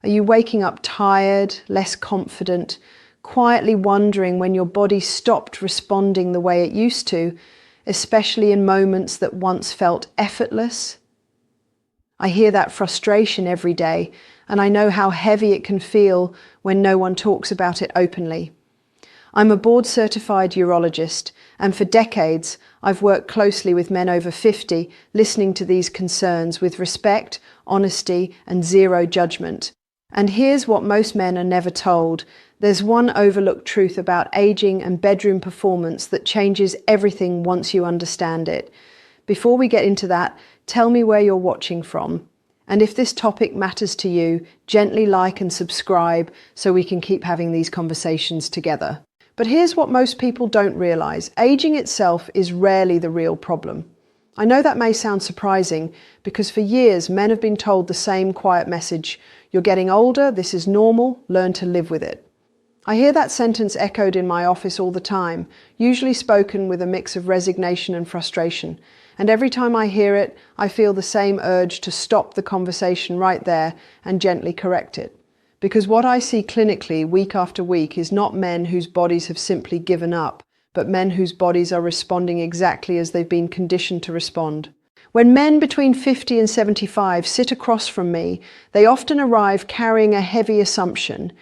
Are you waking up tired, less confident, quietly wondering when your body stopped responding the way it used to, especially in moments that once felt effortless? I hear that frustration every day, and I know how heavy it can feel when no one talks about it openly. I'm a board-certified urologist, and for decades I've worked closely with men over 50, listening to these concerns with respect, honesty, and zero judgment. And here's what most men are never told. There's one overlooked truth about aging and bedroom performance that changes everything once you understand it. Before we get into that, tell me where you're watching from. And if this topic matters to you, gently like and subscribe so we can keep having these conversations together. But here's what most people don't realize. Aging itself is rarely the real problem. I know that may sound surprising because for years men have been told the same quiet message: you're getting older, this is normal, learn to live with it. I hear that sentence echoed in my office all the time, usually spoken with a mix of resignation and frustration. And every time I hear it, I feel the same urge to stop the conversation right there and gently correct it. Because what I see clinically week after week is not men whose bodies have simply given up, but men whose bodies are responding exactly as they've been conditioned to respond. When men between 50 and 75 sit across from me, they often arrive carrying a heavy assumption.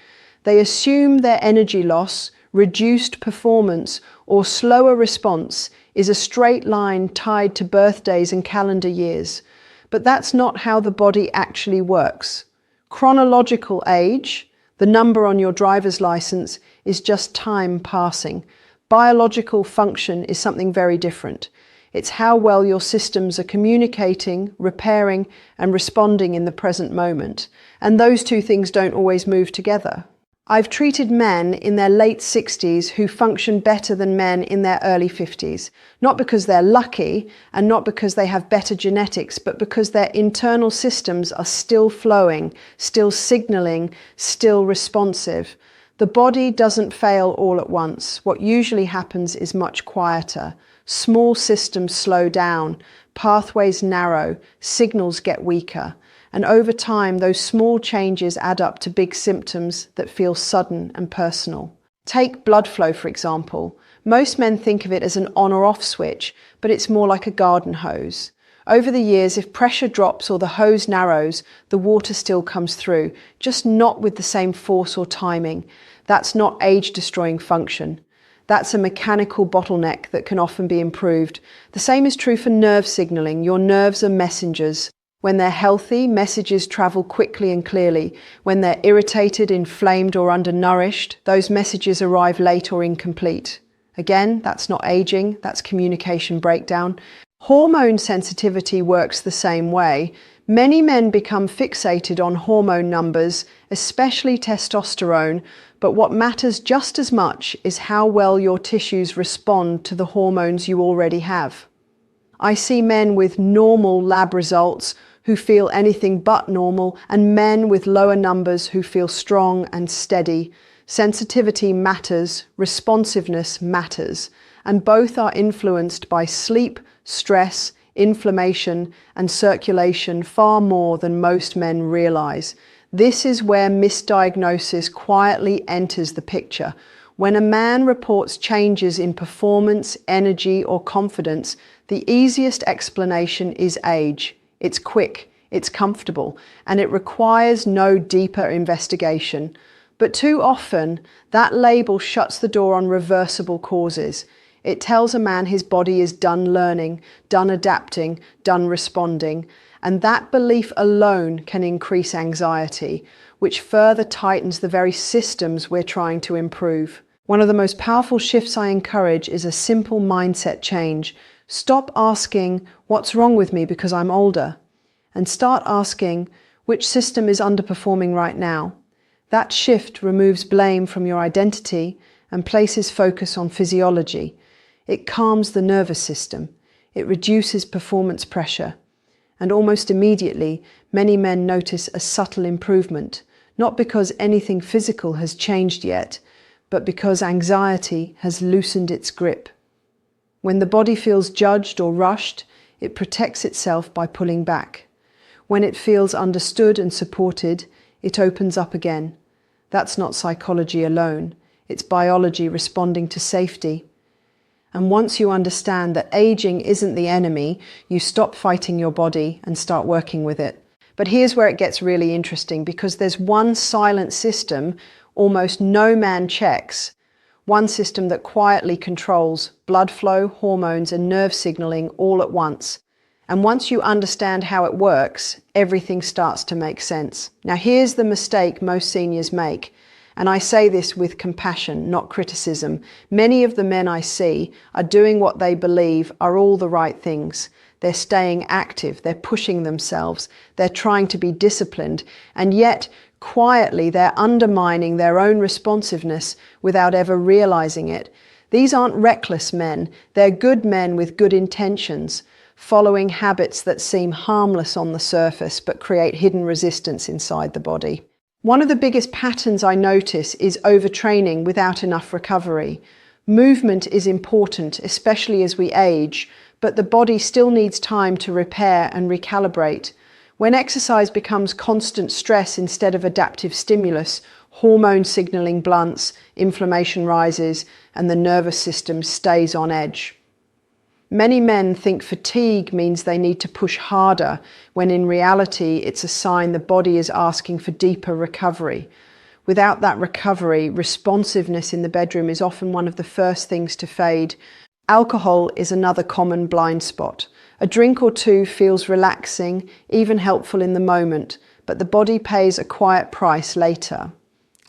They assume their energy loss, reduced performance, or slower response is a straight line tied to birthdays and calendar years. But that's not how the body actually works. Chronological age, the number on your driver's license, is just time passing. Biological function is something very different. It's how well your systems are communicating, repairing, and responding in the present moment. And those two things don't always move together. I've treated men in their late 60s who function better than men in their early 50s, not because they're lucky and not because they have better genetics, but because their internal systems are still flowing, still signaling, still responsive. The body doesn't fail all at once. What usually happens is much quieter. Small systems slow down, pathways narrow, signals get weaker. And over time, those small changes add up to big symptoms that feel sudden and personal. Take blood flow, for example. Most men think of it as an on or off switch, but it's more like a garden hose. Over the years, if pressure drops or the hose narrows, the water still comes through, just not with the same force or timing. That's not age-destroying function. That's a mechanical bottleneck that can often be improved. The same is true for nerve signaling. Your nerves are messengers. When they're healthy, messages travel quickly and clearly. When they're irritated, inflamed, or undernourished, those messages arrive late or incomplete. Again, that's not aging, that's communication breakdown. Hormone sensitivity works the same way. Many men become fixated on hormone numbers, especially testosterone, but what matters just as much is how well your tissues respond to the hormones you already have. I see men with normal lab results who feel anything but normal, and men with lower numbers who feel strong and steady. Sensitivity matters, responsiveness matters, and both are influenced by sleep, stress, inflammation, and circulation far more than most men realize. This is where misdiagnosis quietly enters the picture. When a man reports changes in performance, energy, or confidence, the easiest explanation is age. It's quick, it's comfortable, and it requires no deeper investigation. But too often, that label shuts the door on reversible causes. It tells a man his body is done learning, done adapting, done responding, and that belief alone can increase anxiety, which further tightens the very systems we're trying to improve. One of the most powerful shifts I encourage is a simple mindset change. Stop asking, what's wrong with me because I'm older? And start asking, which system is underperforming right now? That shift removes blame from your identity and places focus on physiology. It calms the nervous system. It reduces performance pressure. And almost immediately, many men notice a subtle improvement, not because anything physical has changed yet, but because anxiety has loosened its grip. When the body feels judged or rushed, it protects itself by pulling back. When it feels understood and supported, it opens up again. That's not psychology alone. It's biology responding to safety. And once you understand that aging isn't the enemy, you stop fighting your body and start working with it. But here's where it gets really interesting, because there's one silent system almost no man checks. One system that quietly controls blood flow, hormones, and nerve signaling all at once. And once you understand how it works, everything starts to make sense. Now here's the mistake most seniors make. And I say this with compassion, not criticism. Many of the men I see are doing what they believe are all the right things. They're staying active, they're pushing themselves, they're trying to be disciplined, and yet quietly they're undermining their own responsiveness without ever realizing it. These aren't reckless men, they're good men with good intentions, following habits that seem harmless on the surface but create hidden resistance inside the body. One of the biggest patterns I notice is overtraining without enough recovery. Movement is important, especially as we age, but the body still needs time to repair and recalibrate. When exercise becomes constant stress instead of adaptive stimulus, hormone signaling blunts, inflammation rises, and the nervous system stays on edge. Many men think fatigue means they need to push harder, when in reality it's a sign the body is asking for deeper recovery. Without that recovery, responsiveness in the bedroom is often one of the first things to fade. Alcohol is another common blind spot. A drink or two feels relaxing, even helpful in the moment, but the body pays a quiet price later.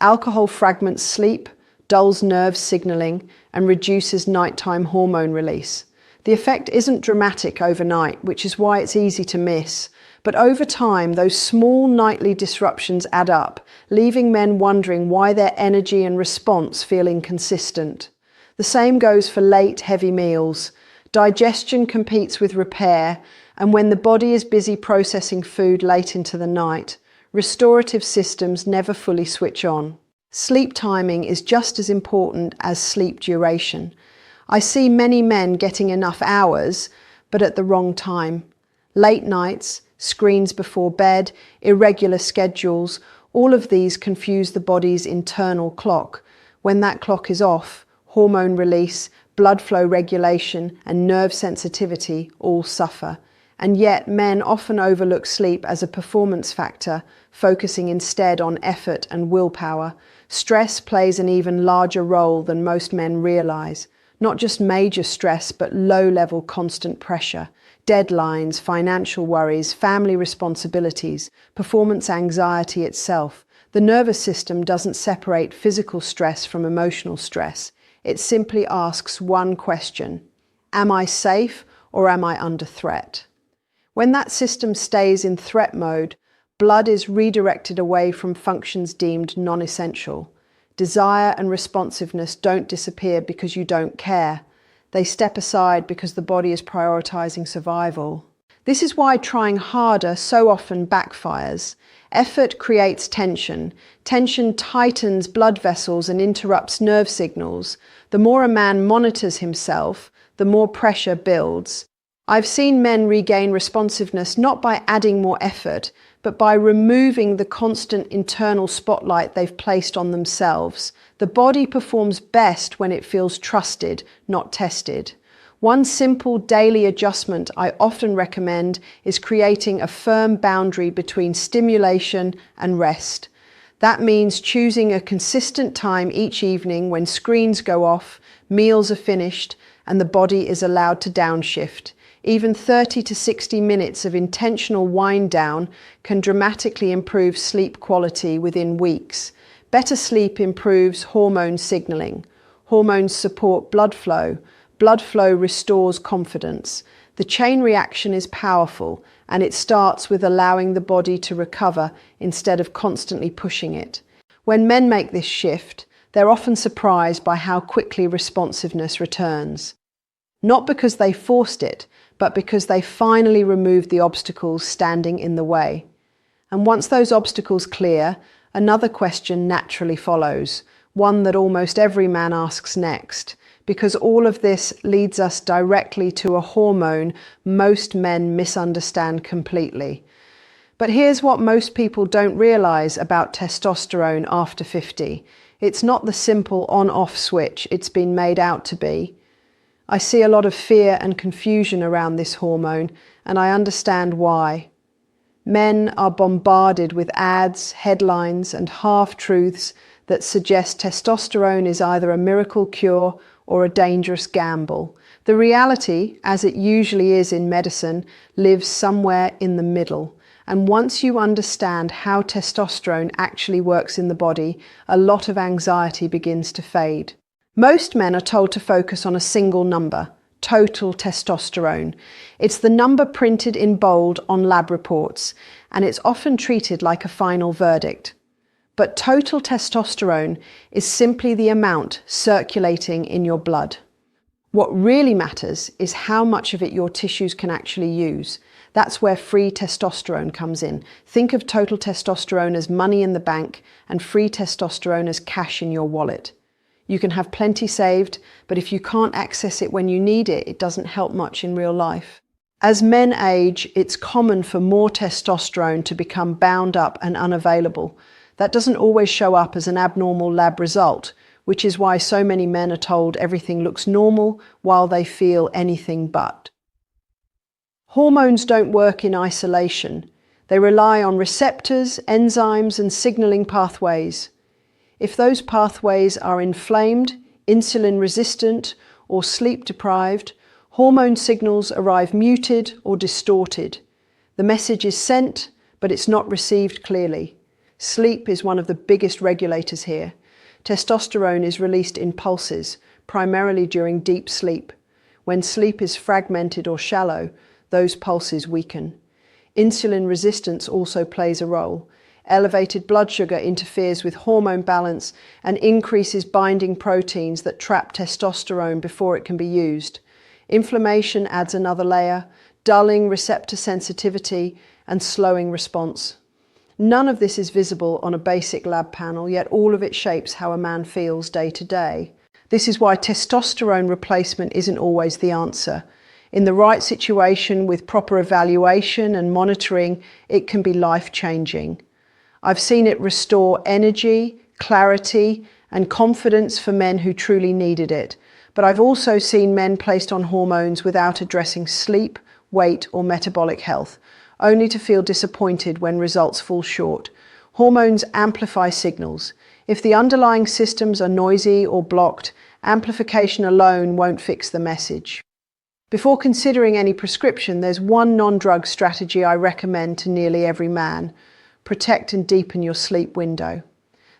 Alcohol fragments sleep, dulls nerve signaling, and reduces nighttime hormone release. The effect isn't dramatic overnight, which is why it's easy to miss. But over time, those small nightly disruptions add up, leaving men wondering why their energy and response feel inconsistent. The same goes for late, heavy meals. Digestion competes with repair, and when the body is busy processing food late into the night, restorative systems never fully switch on. Sleep timing is just as important as sleep duration. I see many men getting enough hours, but at the wrong time. Late nights, screens before bed, irregular schedules, all of these confuse the body's internal clock. When that clock is off, hormone release, blood flow regulation, and nerve sensitivity all suffer. And yet men often overlook sleep as a performance factor, focusing instead on effort and willpower. Stress plays an even larger role than most men realize. Not just major stress, but low-level constant pressure, deadlines, financial worries, family responsibilities, performance anxiety itself. The nervous system doesn't separate physical stress from emotional stress. It simply asks one question: am I safe or am I under threat? When that system stays in threat mode, blood is redirected away from functions deemed non-essential. Desire and responsiveness don't disappear because you don't care. They step aside because the body is prioritizing survival. This is why trying harder so often backfires. Effort creates tension. Tension tightens blood vessels and interrupts nerve signals. The more a man monitors himself, the more pressure builds. I've seen men regain responsiveness not by adding more effort, but by removing the constant internal spotlight they've placed on themselves. The body performs best when it feels trusted, not tested. One simple daily adjustment I often recommend is creating a firm boundary between stimulation and rest. That means choosing a consistent time each evening when screens go off, meals are finished, and the body is allowed to downshift. Even 30 to 60 minutes of intentional wind down can dramatically improve sleep quality within weeks. Better sleep improves hormone signaling. Hormones support blood flow. Blood flow restores confidence. The chain reaction is powerful, and it starts with allowing the body to recover instead of constantly pushing it. When men make this shift, they're often surprised by how quickly responsiveness returns. Not because they forced it, but because they finally removed the obstacles standing in the way. And once those obstacles clear, another question naturally follows, one that almost every man asks next, because all of this leads us directly to a hormone most men misunderstand completely. But here's what most people don't realize about testosterone after 50. It's not the simple on-off switch it's been made out to be. I see a lot of fear and confusion around this hormone, and I understand why. Men are bombarded with ads, headlines, and half-truths that suggest testosterone is either a miracle cure or a dangerous gamble. The reality, as it usually is in medicine, lives somewhere in the middle. And once you understand how testosterone actually works in the body, a lot of anxiety begins to fade. Most men are told to focus on a single number, total testosterone. It's the number printed in bold on lab reports, and it's often treated like a final verdict. But total testosterone is simply the amount circulating in your blood. What really matters is how much of it your tissues can actually use. That's where free testosterone comes in. Think of total testosterone as money in the bank and free testosterone as cash in your wallet. You can have plenty saved, but if you can't access it when you need it, it doesn't help much in real life. As men age, it's common for more testosterone to become bound up and unavailable. That doesn't always show up as an abnormal lab result, which is why so many men are told everything looks normal while they feel anything but. Hormones don't work in isolation. They rely on receptors, enzymes, and signaling pathways. If those pathways are inflamed, insulin resistant, or sleep deprived, hormone signals arrive muted or distorted. The message is sent, but it's not received clearly. Sleep is one of the biggest regulators here. Testosterone is released in pulses, primarily during deep sleep. When sleep is fragmented or shallow, those pulses weaken. Insulin resistance also plays a role. Elevated blood sugar interferes with hormone balance and increases binding proteins that trap testosterone before it can be used. Inflammation adds another layer, dulling receptor sensitivity and slowing response. None of this is visible on a basic lab panel, yet all of it shapes how a man feels day to day. This is why testosterone replacement isn't always the answer. In the right situation, with proper evaluation and monitoring, it can be life-changing. I've seen it restore energy, clarity, and confidence for men who truly needed it. But I've also seen men placed on hormones without addressing sleep, weight, or metabolic health, only to feel disappointed when results fall short. Hormones amplify signals. If the underlying systems are noisy or blocked, amplification alone won't fix the message. Before considering any prescription, there's one non-drug strategy I recommend to nearly every man. Protect and deepen your sleep window.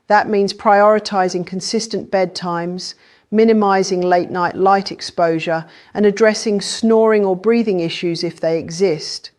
That means prioritizing consistent bedtimes, minimizing late-night light exposure, and addressing snoring or breathing issues if they exist.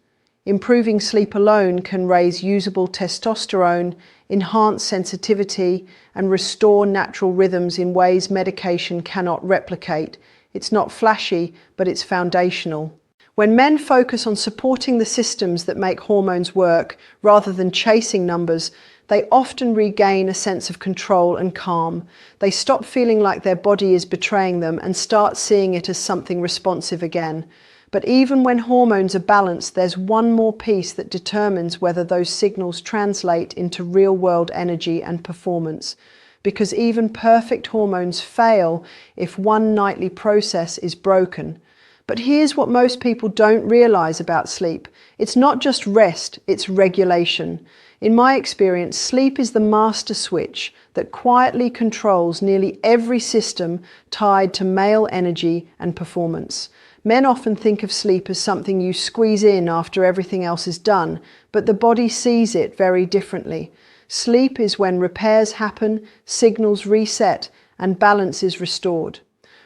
Improving sleep alone can raise usable testosterone, enhance sensitivity, and restore natural rhythms in ways medication cannot replicate. It's not flashy, but it's foundational. When men focus on supporting the systems that make hormones work rather than chasing numbers, they often regain a sense of control and calm. They stop feeling like their body is betraying them and start seeing it as something responsive again. But even when hormones are balanced, there's one more piece that determines whether those signals translate into real-world energy and performance. Because even perfect hormones fail if one nightly process is broken. But here's what most people don't realize about sleep. It's not just rest, it's regulation. In my experience, sleep is the master switch that quietly controls nearly every system tied to male energy and performance. Men often think of sleep as something you squeeze in after everything else is done, but the body sees it very differently. Sleep is when repairs happen, signals reset, and balance is restored.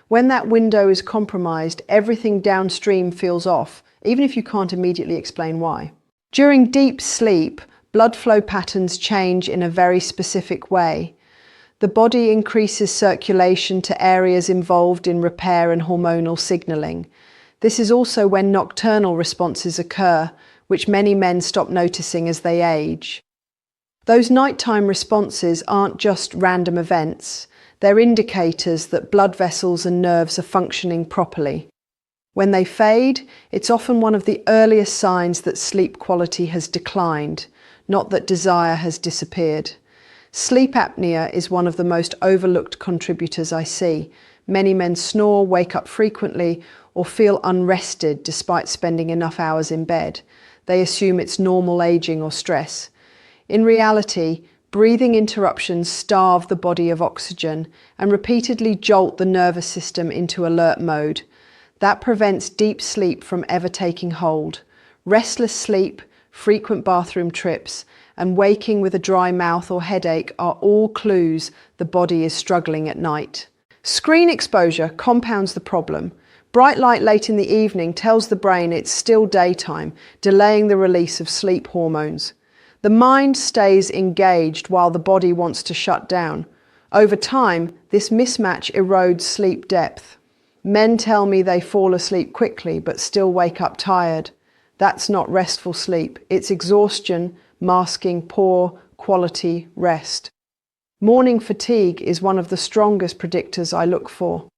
When that window is compromised, everything downstream feels off, even if you can't immediately explain why. During deep sleep, blood flow patterns change in a very specific way. The body increases circulation to areas involved in repair and hormonal signaling. This is also when nocturnal responses occur, which many men stop noticing as they age. Those nighttime responses aren't just random events. They're indicators that blood vessels and nerves are functioning properly. When they fade, it's often one of the earliest signs that sleep quality has declined, not that desire has disappeared. Sleep apnea is one of the most overlooked contributors I see. Many men snore, wake up frequently, or feel unrested despite spending enough hours in bed. They assume it's normal aging or stress. In reality, breathing interruptions starve the body of oxygen and repeatedly jolt the nervous system into alert mode. That prevents deep sleep from ever taking hold. Restless sleep, frequent bathroom trips, and waking with a dry mouth or headache are all clues the body is struggling at night. Screen exposure compounds the problem. Bright light late in the evening tells the brain it's still daytime, delaying the release of sleep hormones. The mind stays engaged while the body wants to shut down. Over time, this mismatch erodes sleep depth. Men tell me they fall asleep quickly but still wake up tired. That's not restful sleep. It's exhaustion masking poor quality rest. Morning fatigue is one of the strongest predictors I look for.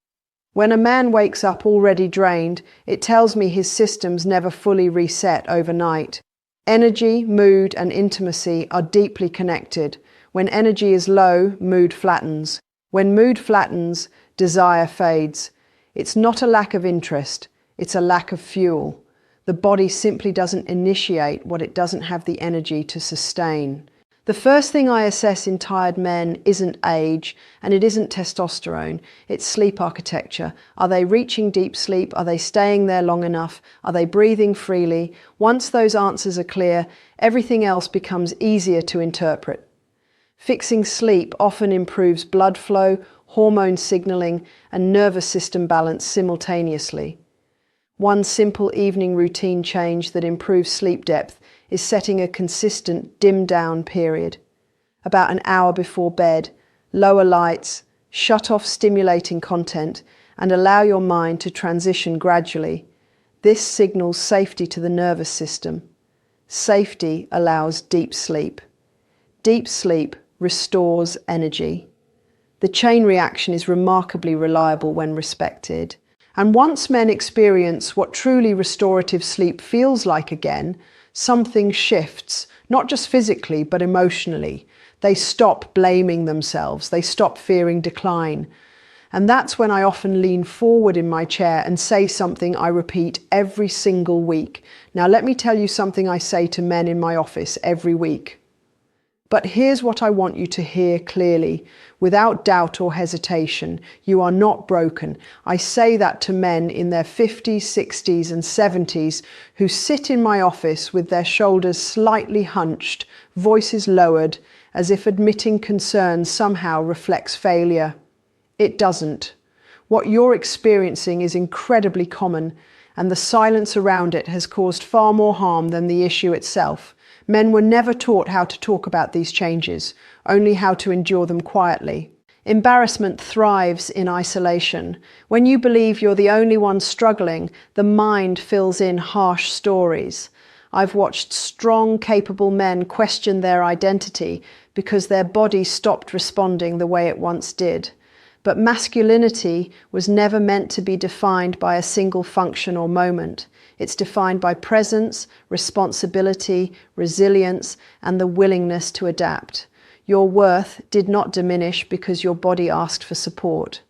When a man wakes up already drained, it tells me his systems never fully reset overnight. Energy, mood, and intimacy are deeply connected. When energy is low, mood flattens. When mood flattens, desire fades. It's not a lack of interest, it's a lack of fuel. The body simply doesn't initiate what it doesn't have the energy to sustain. The first thing I assess in tired men isn't age, and it isn't testosterone, it's sleep architecture. Are they reaching deep sleep? Are they staying there long enough? Are they breathing freely? Once those answers are clear, everything else becomes easier to interpret. Fixing sleep often improves blood flow, hormone signaling, and nervous system balance simultaneously. One simple evening routine change that improves sleep depth is setting a consistent dim-down period. About an hour before bed, lower lights, shut off stimulating content, and allow your mind to transition gradually. This signals safety to the nervous system. Safety allows deep sleep. Deep sleep restores energy. The chain reaction is remarkably reliable when respected. And once men experience what truly restorative sleep feels like again, something shifts, not just physically, but emotionally. They stop blaming themselves. They stop fearing decline. And that's when I often lean forward in my chair and say something I repeat every single week. Now, let me tell you something I say to men in my office every week. But here's what I want you to hear clearly, without doubt or hesitation. You are not broken. I say that to men in their 50s, 60s, and 70s who sit in my office with their shoulders slightly hunched, voices lowered, as if admitting concern somehow reflects failure. It doesn't. What you're experiencing is incredibly common, and the silence around it has caused far more harm than the issue itself. Men were never taught how to talk about these changes, only how to endure them quietly. Embarrassment thrives in isolation. When you believe you're the only one struggling, the mind fills in harsh stories. I've watched strong, capable men question their identity because their body stopped responding the way it once did. But masculinity was never meant to be defined by a single function or moment. It's defined by presence, responsibility, resilience, and the willingness to adapt. Your worth did not diminish because your body asked for support.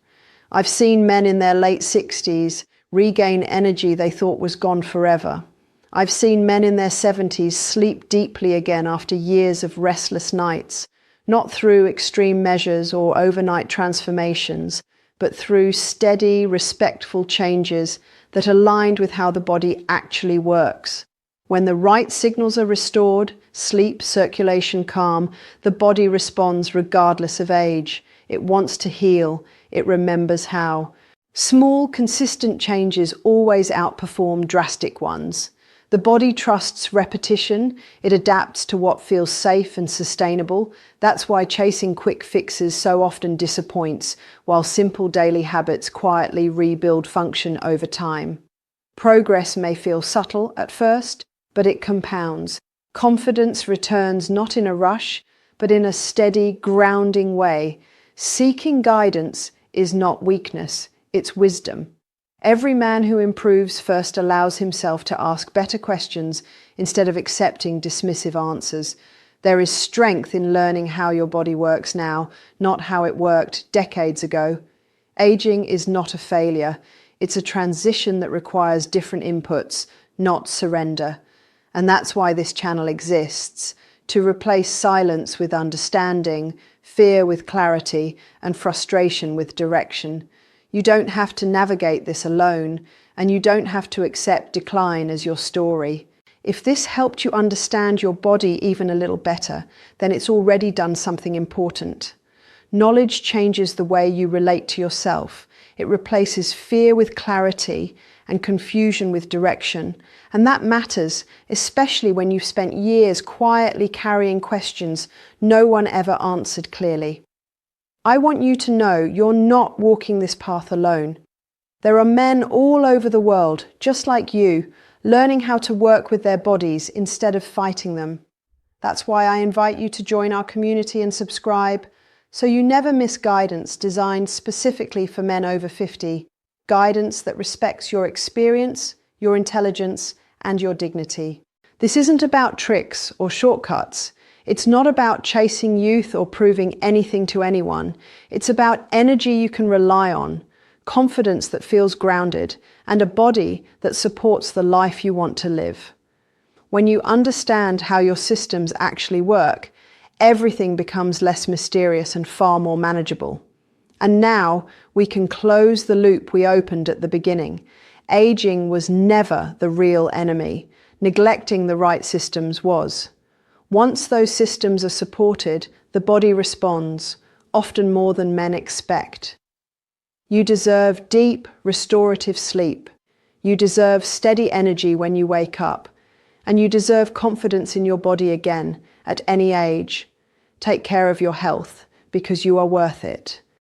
I've seen men in their late 60s regain energy they thought was gone forever. I've seen men in their 70s sleep deeply again after years of restless nights, not through extreme measures or overnight transformations, but through steady, respectful changes that aligned with how the body actually works. When the right signals are restored, sleep, circulation calm, the body responds regardless of age. It wants to heal. It remembers how. Small, consistent changes always outperform drastic ones. The body trusts repetition. It adapts to what feels safe and sustainable. That's why chasing quick fixes so often disappoints, while simple daily habits quietly rebuild function over time. Progress may feel subtle at first, but it compounds. Confidence returns not in a rush, but in a steady, grounding way. Seeking guidance is not weakness, it's wisdom. Every man who improves first allows himself to ask better questions instead of accepting dismissive answers. There is strength in learning how your body works now, not how it worked decades ago. Aging is not a failure. It's a transition that requires different inputs, not surrender. And that's why this channel exists, to replace silence with understanding, fear with clarity, and frustration with direction. You don't have to navigate this alone, and you don't have to accept decline as your story. If this helped you understand your body even a little better, then it's already done something important. Knowledge changes the way you relate to yourself. It replaces fear with clarity and confusion with direction. And that matters, especially when you've spent years quietly carrying questions no one ever answered clearly. I want you to know you're not walking this path alone. There are men all over the world, just like you, learning how to work with their bodies instead of fighting them. That's why I invite you to join our community and subscribe, so you never miss guidance designed specifically for men over 50, guidance that respects your experience, your intelligence, and your dignity. This isn't about tricks or shortcuts. It's not about chasing youth or proving anything to anyone. It's about energy you can rely on, confidence that feels grounded, and a body that supports the life you want to live. When you understand how your systems actually work, everything becomes less mysterious and far more manageable. And now we can close the loop we opened at the beginning. Aging was never the real enemy. Neglecting the right systems was. Once those systems are supported, the body responds, often more than men expect. You deserve deep, restorative sleep. You deserve steady energy when you wake up. And you deserve confidence in your body again, at any age. Take care of your health, because you are worth it.